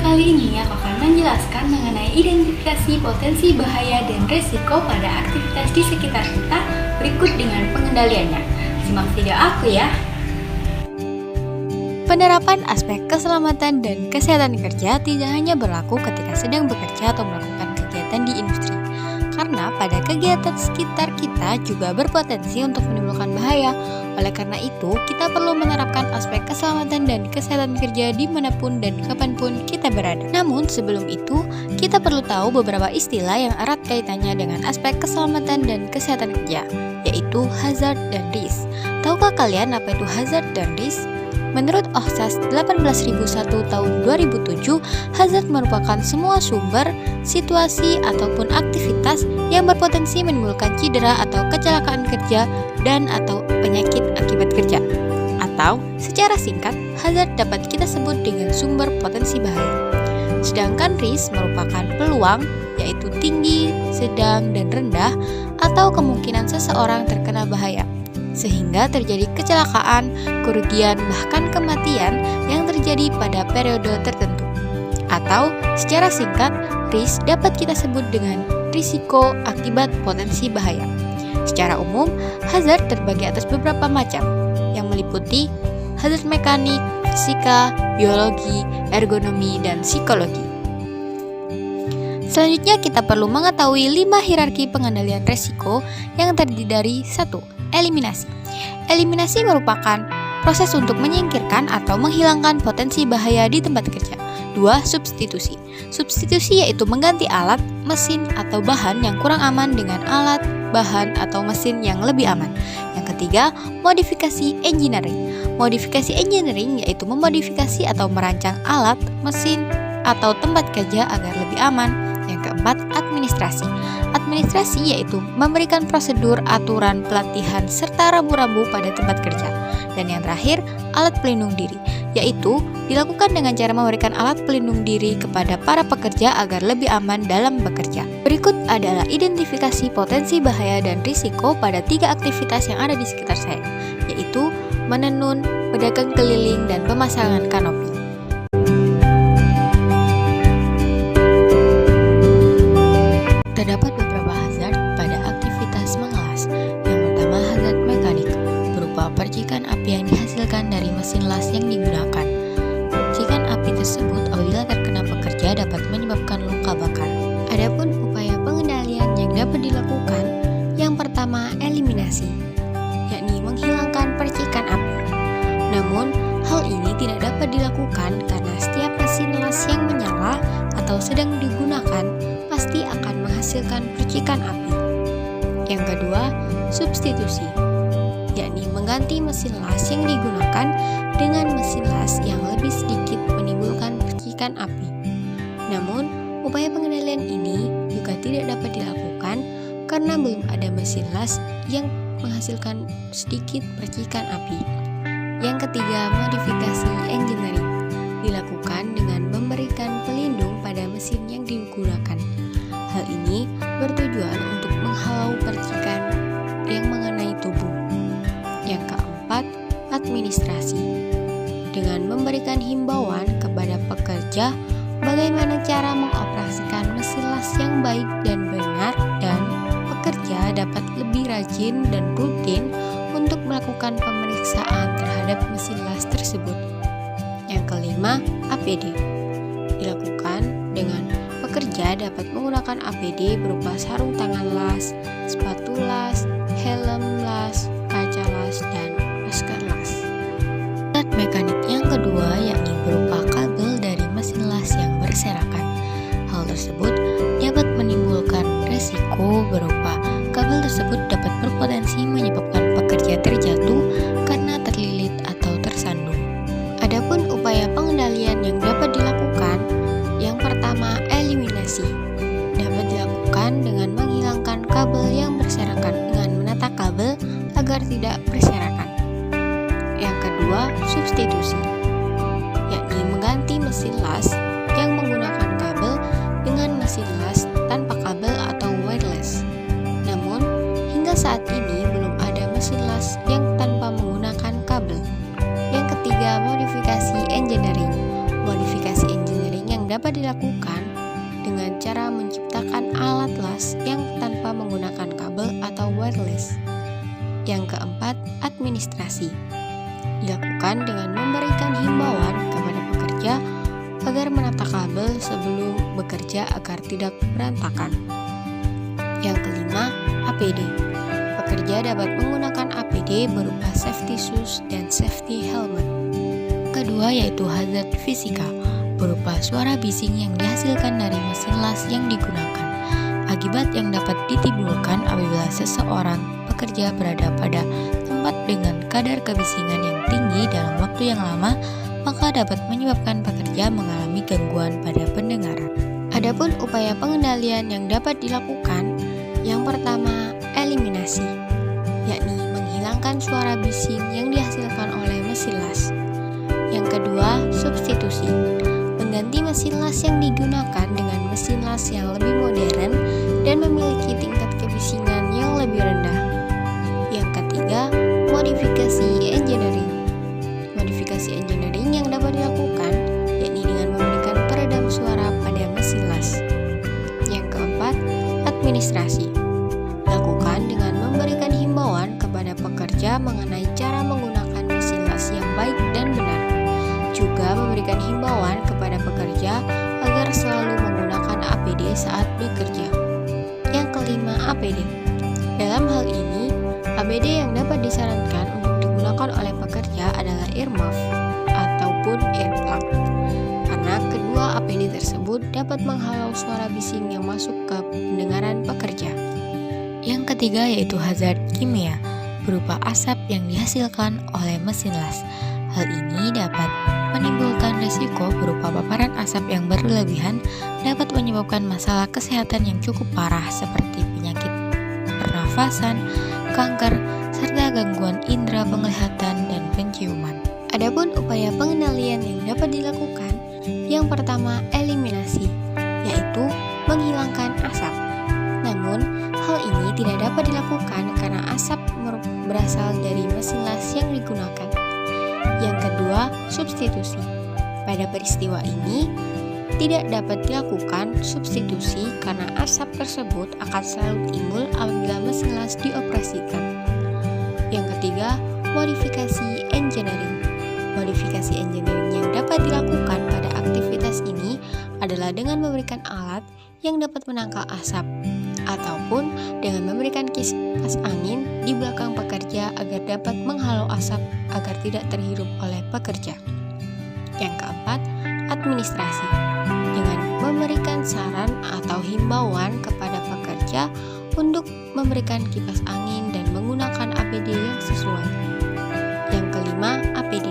Kali ini aku akan menjelaskan mengenai identifikasi potensi bahaya dan resiko pada aktivitas di sekitar kita berikut dengan pengendaliannya. Simak video aku ya. Penerapan aspek keselamatan dan kesehatan kerja tidak hanya berlaku ketika sedang bekerja atau melakukan kegiatan di industri, karena pada kegiatan sekitar kita juga berpotensi untuk menimbulkan bahaya. Oleh karena itu, kita perlu menerapkan aspek keselamatan dan kesehatan kerja dimanapun dan kapanpun kita berada. Namun sebelum itu, kita perlu tahu beberapa istilah yang erat kaitannya dengan aspek keselamatan dan kesehatan kerja, yaitu hazard dan risk. Tahukah kalian apa itu hazard dan risk? Menurut OHSAS 18001 tahun 2007, hazard merupakan semua sumber, situasi, ataupun aktivitas yang berpotensi menimbulkan cedera atau kecelakaan kerja dan atau penyakit akibat kerja. Atau, secara singkat, hazard dapat kita sebut dengan sumber potensi bahaya. Sedangkan risk merupakan peluang, yaitu tinggi, sedang, dan rendah, atau kemungkinan seseorang terkena bahaya, sehingga terjadi kecelakaan, kerugian, bahkan kematian yang terjadi pada periode tertentu. Atau, secara singkat, risk dapat kita sebut dengan risiko akibat potensi bahaya. Secara umum, hazard terbagi atas beberapa macam, yang meliputi hazard mekanik, fisika, biologi, ergonomi, dan psikologi. Selanjutnya, kita perlu mengetahui 5 hierarki pengendalian resiko yang terdiri dari 1. Eliminasi. Eliminasi merupakan proses untuk menyingkirkan atau menghilangkan potensi bahaya di tempat kerja. 2. Substitusi. Substitusi yaitu mengganti alat, mesin, atau bahan yang kurang aman dengan alat, bahan, atau mesin yang lebih aman. Yang ketiga, modifikasi engineering. Modifikasi engineering yaitu memodifikasi atau merancang alat, mesin, atau tempat kerja agar lebih aman. Yang keempat, administrasi. Administrasi yaitu memberikan prosedur, aturan, pelatihan, serta rambu-rambu pada tempat kerja. Dan yang terakhir, alat pelindung diri, yaitu dilakukan dengan cara memberikan alat pelindung diri kepada para pekerja agar lebih aman dalam bekerja. Berikut adalah identifikasi potensi bahaya dan risiko pada 3 aktivitas yang ada di sekitar saya, yaitu menenun, pedagang keliling, dan pemasangan kanopi. Terdapat beberapa hazard pada aktivitas mengelas. Yang pertama, hazard mekanik, berupa percikan api yang dihasilkan dari mesin las yang digunakan. Percikan api tersebut apabila terkena pekerja dapat menyebabkan luka bakar. Adapun upaya pengendalian yang dapat dilakukan, yang pertama eliminasi, yakni menghilangkan percikan api. Namun, hal ini tidak dapat dilakukan karena setiap mesin las yang menyala atau sedang digunakan pasti akan menghasilkan percikan api. Yang kedua, substitusi, yakni mengganti mesin las yang digunakan dengan mesin las yang lebih sedikit menimbulkan percikan api. Namun, upaya pengendalian ini juga tidak dapat dilakukan karena belum ada mesin las yang menghasilkan sedikit percikan api. Yang ketiga, modifikasi engineering, dilakukan dengan memberikan pelindung pada mesin yang digunakan. Hal ini bertujuan untuk menghalau percikan yang mengenai tubuh. Yang keempat, administrasi, dengan memberikan himbauan kepada pekerja bagaimana cara mengoperasikan mesin las yang baik dan benar, dan pekerja dapat lebih rajin dan rutin untuk melakukan pemeriksaan terhadap mesin las tersebut. Yang kelima, APD, dilakukan dengan pekerja dapat menggunakan APD berupa sarung tangan las, sepatu las, helm las, kaca las, dan masker las. Alat mekanik yang kedua yakni berupa kabel dari mesin las yang berserakan. Hal tersebut dapat menimbulkan resiko berupa kabel tersebut dapat berpotensi menyebabkan pekerja terjatuh karena terlilit atau tersandung. Adapun upaya pengendalian yang dapat dilakukan, yang pertama, eliminasi, dapat dilakukan dengan menghilangkan kabel yang berserakan dengan menata kabel agar tidak berserakan. Yang kedua, substitusi, yakni mengganti mesin las yang menggunakan kabel dengan mesin las tanpa kabel atau wireless. Namun, hingga saat ini belum ada mesin las yang tanpa menggunakan kabel. Yang ketiga, modifikasi engineering. Modifikasi engineering yang yang dapat dilakukan dengan cara menciptakan alat las yang tanpa menggunakan kabel atau wireless. Yang keempat, administrasi. Dilakukan dengan memberikan himbauan kepada pekerja agar menata kabel sebelum bekerja agar tidak berantakan. Yang kelima, APD. Pekerja dapat menggunakan APD berupa safety shoes dan safety helmet. Kedua yaitu hazard fisika, berupa suara bising yang dihasilkan dari mesin las yang digunakan, akibat yang dapat ditimbulkan apabila seseorang pekerja berada pada tempat dengan kadar kebisingan yang tinggi dalam waktu yang lama, maka dapat menyebabkan pekerja mengalami gangguan pada pendengaran. Adapun upaya pengendalian yang dapat dilakukan, yang pertama, eliminasi, yakni menghilangkan suara bising yang dihasilkan oleh mesin las. Yang kedua, substitusi, mengganti mesin las yang digunakan dengan mesin las yang lebih modern dan memiliki tingkat kebisingan yang lebih rendah. Yang ketiga, modifikasi engineering. Modifikasi engineering yang dapat dilakukan yakni dengan memberikan peredam suara pada mesin las. Yang keempat, administrasi. Lakukan dengan memberikan himbauan kepada pekerja mengenai cara menggunakan mesin las yang baik dan benar. Juga memberikan himbauan kepada pekerja agar selalu menggunakan APD saat bekerja. Yang kelima, APD. Dalam hal ini, APD yang dapat disarankan untuk digunakan oleh pekerja adalah earmuff ataupun earplug, karena kedua APD tersebut dapat menghalau suara bising yang masuk ke pendengaran pekerja. Yang ketiga yaitu hazard kimia, berupa asap yang dihasilkan oleh mesin las. Hal ini dapat menimbulkan risiko berupa paparan asap yang berlebihan, dapat menyebabkan masalah kesehatan yang cukup parah seperti penyakit pernafasan, kanker, serta gangguan indera penglihatan dan penciuman. Adapun upaya pengendalian yang dapat dilakukan, yang pertama eliminasi, yaitu menghilangkan asap. Namun, hal ini tidak dapat dilakukan karena asap berasal dari mesin las yang digunakan. Yang kedua, substitusi. Pada peristiwa ini, tidak dapat dilakukan substitusi karena asap tersebut akan selalu timbul apabila mesin las dioperasikan. Yang ketiga, modifikasi engineering. Modifikasi engineering yang dapat dilakukan pada aktivitas ini adalah dengan memberikan alat yang dapat menangkal asap, ataupun dengan memberikan kipas angin di belakang pekerja agar dapat menghalau asap agar tidak terhirup oleh pekerja. Yang keempat, administrasi, dengan memberikan saran atau himbauan kepada pekerja untuk memberikan kipas angin dan menggunakan APD yang sesuai. Yang kelima, APD.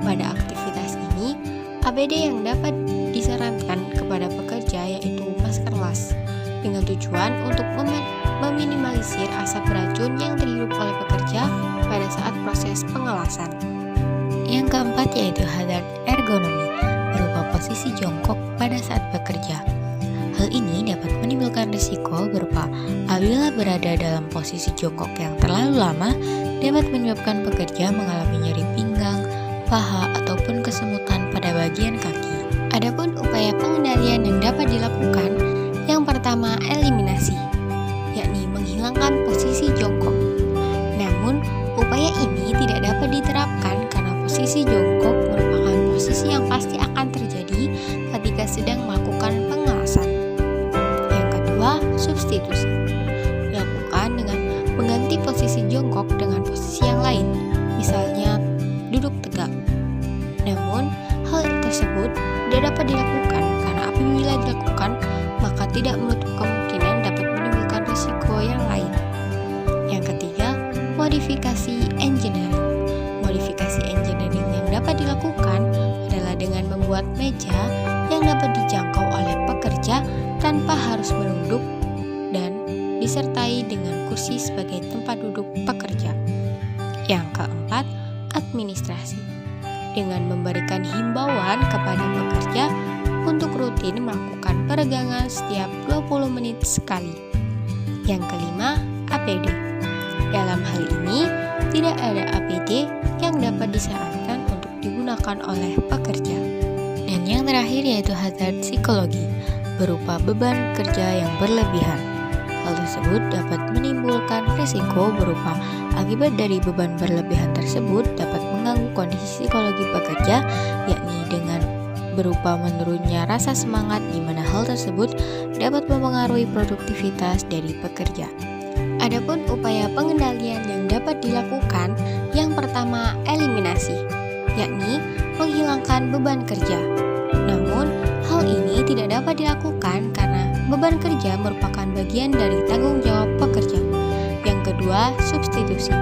Pada aktivitas ini, APD yang dapat disarankan kepada pekerja yaitu masker las, dengan tujuan untuk meminimalisir asap beracun yang terhirup oleh pekerja pada saat proses pengelasan. Yang keempat yaitu hazard ergonomi, berupa posisi jongkok pada saat bekerja. Hal ini dapat menimbulkan risiko berupa apabila berada dalam posisi jongkok yang terlalu lama, dapat menyebabkan pekerja mengalami nyeri pinggang, paha, ataupun kesemutan pada bagian kaki. Adapun upaya pengendalian yang dapat dilakukan, yang pertama eliminasi, yakni menghilangkan posisi jongkok. Namun, upaya ini tidak dapat diterapkan karena posisi jongkok merupakan posisi yang pasti akan terjadi ketika sedang melakukan pengelasan. Yang kedua, substitusi. Dilakukan dengan mengganti posisi jongkok dengan posisi yang lain, misalnya duduk tegak. Namun, hal tersebut tidak dapat dilakukan karena apabila dilakukan, maka tidak menutup kemungkinan dapat menimbulkan risiko yang lain. Yang ketiga, modifikasi engineering. Modifikasi engineering yang dapat dilakukan adalah dengan membuat meja yang dapat dijangkau oleh pekerja tanpa harus menunduk dan disertai dengan kursi sebagai tempat duduk pekerja. Yang keempat, administrasi. Dengan memberikan himbauan kepada pekerja untuk rutin melakukan peregangan setiap 20 menit sekali. Yang kelima, APD. Dalam hal ini, tidak ada APD yang dapat disarankan untuk digunakan oleh pekerja. Dan yang terakhir yaitu hazard psikologi, berupa beban kerja yang berlebihan. Hal tersebut dapat menimbulkan risiko berupa akibat dari beban berlebihan tersebut dapat mengganggu kondisi psikologi pekerja, yakni dengan berupa menurunnya rasa semangat di mana hal tersebut dapat mempengaruhi produktivitas dari pekerja. Adapun upaya pengendalian yang dapat dilakukan, yang pertama eliminasi, yakni menghilangkan beban kerja. Namun, hal ini tidak dapat dilakukan karena beban kerja merupakan bagian dari tanggung jawab pekerja. Yang kedua, substitusi,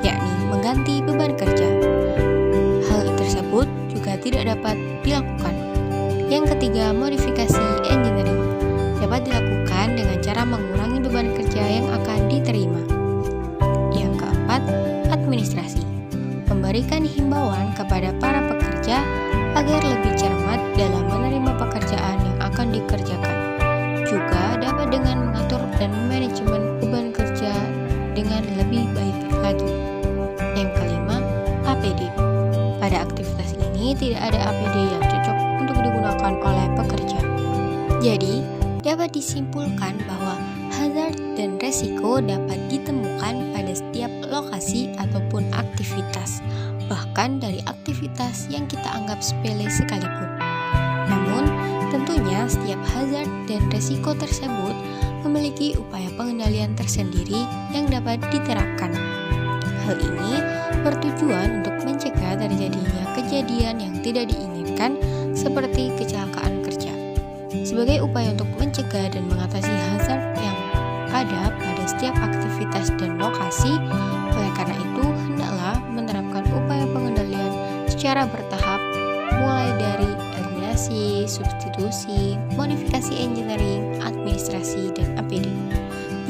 yakni mengganti beban kerja. Hal tersebut juga tidak dapat dilakukan. Yang ketiga, modifikasi engineering, dapat dilakukan dengan cara mengurangi beban kerja yang akan diterima. Yang keempat, administrasi, memberikan himbauan kepada para pekerja agar lebih cermat dalam menerima pekerjaan yang akan dikerjakan. Juga dapat dengan mengatur dan manajemen beban kerja dengan lebih baik lagi. Yang kelima, APD. Pada aktivitas ini tidak ada APD yang cocok untuk digunakan oleh pekerja. Jadi, dapat disimpulkan bahwa hazard dan resiko dapat ditemukan pada setiap lokasi ataupun aktivitas, bahkan dari aktivitas yang kita anggap sepele sekalipun. Namun, tentunya setiap hazard dan resiko tersebut memiliki upaya pengendalian tersendiri yang dapat diterapkan. Hal ini bertujuan untuk mencegah terjadinya kejadian yang tidak diinginkan seperti kecelakaan kerja. Sebagai upaya untuk mencegah dan mengatasi hazard yang ada pada setiap aktivitas dan lokasi, oleh karena itu hendaklah menerapkan upaya pengendalian secara bertahap, mulai dari eliminasi, substitusi, modifikasi engineering, administrasi, dan APD.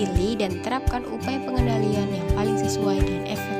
Pilih dan terapkan upaya pengendalian yang paling sesuai dan efektif